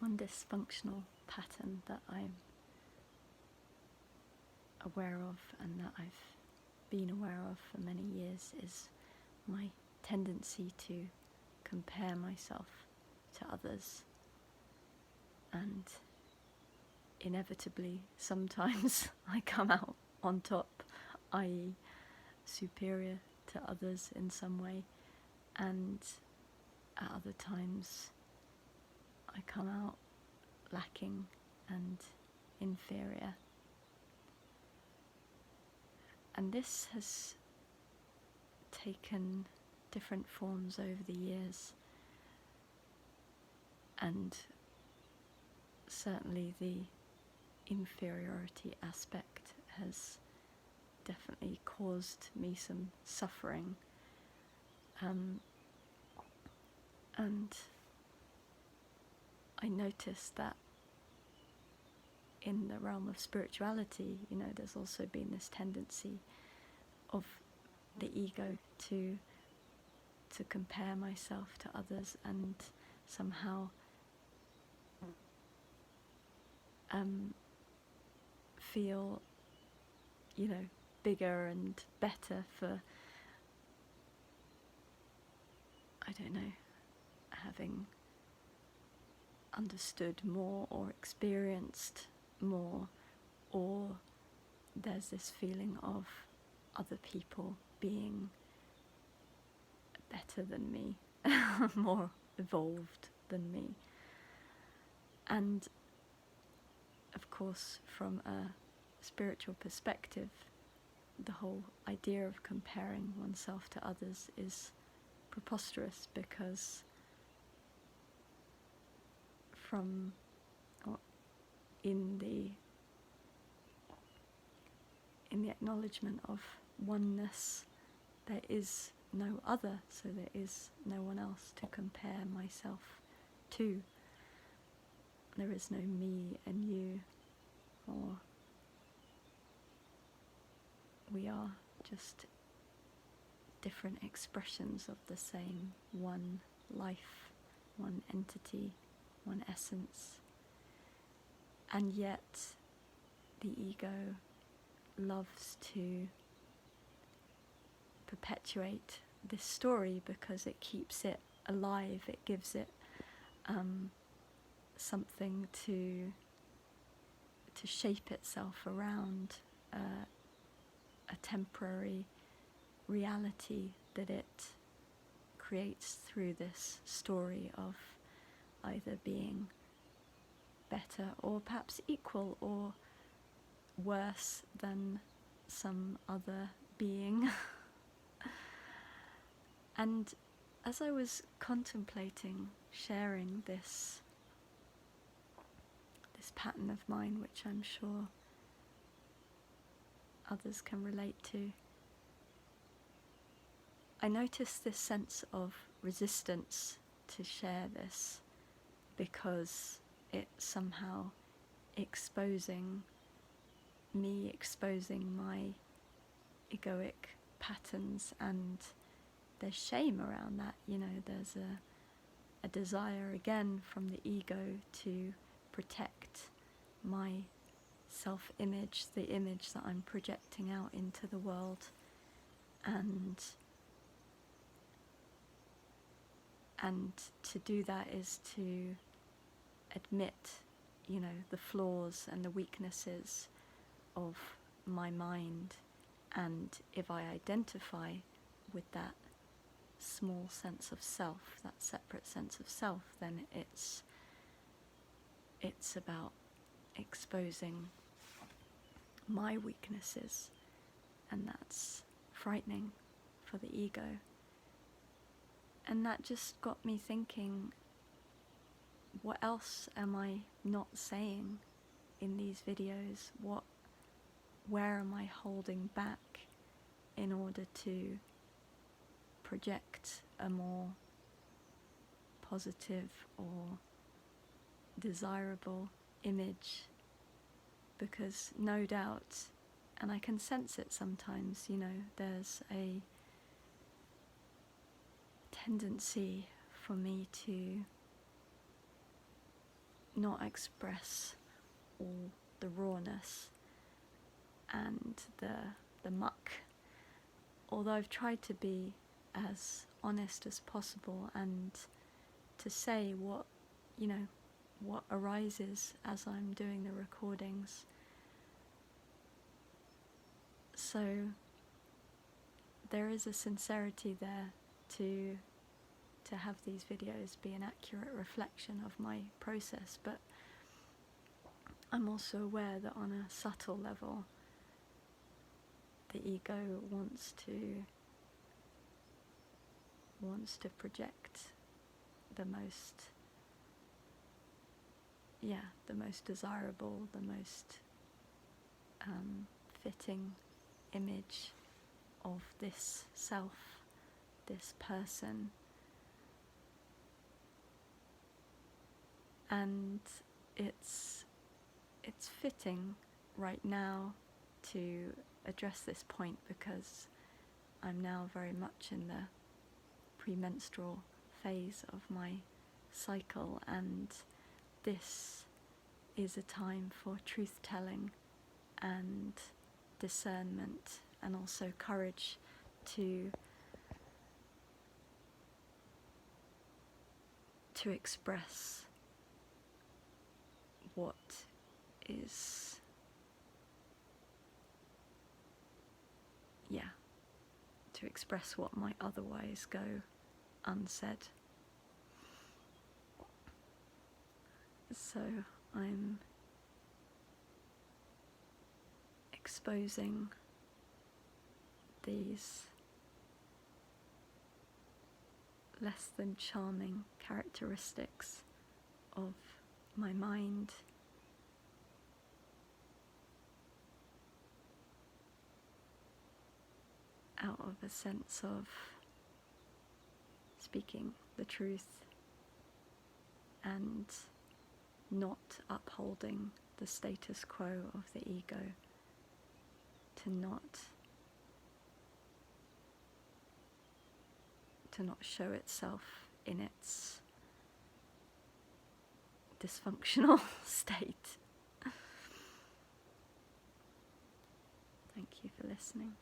One dysfunctional pattern that I'm aware of and that I've been aware of for many years is my tendency to compare myself to others, and inevitably sometimes I come out on top, i.e. superior to others in some way, and at other times I come out lacking and inferior. And this has taken different forms over the years, and certainly the inferiority aspect has definitely caused me some suffering, and I noticed that in the realm of spirituality, there's also been this tendency of the ego to compare myself to others and somehow feel, bigger and better for, I don't know, having understood more or experienced more, or there's this feeling of other people being better than me, more evolved than me. And of course, from a spiritual perspective, the whole idea of comparing oneself to others is preposterous, because in the acknowledgement of oneness, there is no other, so there is no one else to compare myself to. There is no me and you, or we are just different expressions of the same one life, one entity, one essence. And yet the ego loves to perpetuate this story because it keeps it alive. It gives it something to shape itself around, a temporary reality that it creates through this story of either being better or perhaps equal or worse than some other being. And as I was contemplating sharing this pattern of mine, which I'm sure others can relate to, I noticed this sense of resistance to share this, because it's somehow exposing my egoic patterns, and there's shame around that. There's a desire again from the ego to protect my self-image, the image that I'm projecting out into the world, and to do that is to admit, the flaws and the weaknesses of my mind. And if I identify with that small sense of self, that separate sense of self, then it's about exposing my weaknesses, and that's frightening for the ego. And that just got me thinking, what else am I not saying in these videos? Where am I holding back in order to project a more positive or desirable image? Because no doubt, and I can sense it sometimes, there's a tendency for me to not express all the rawness and the muck. Although I've tried to be as honest as possible and to say what, what arises as I'm doing the recordings. So there is a sincerity there to have these videos be an accurate reflection of my process, but I'm also aware that on a subtle level the ego wants to project the most desirable, the most fitting image of this self, this person. And it's fitting right now to address this point because I'm now very much in the premenstrual phase of my cycle, and this is a time for truth-telling and discernment, and also courage to express what is, to express what might otherwise go unsaid. So I'm exposing these less than charming characteristics of my mind, out of a sense of speaking the truth and not upholding the status quo of the ego, to not show itself in its dysfunctional state. Thank you for listening.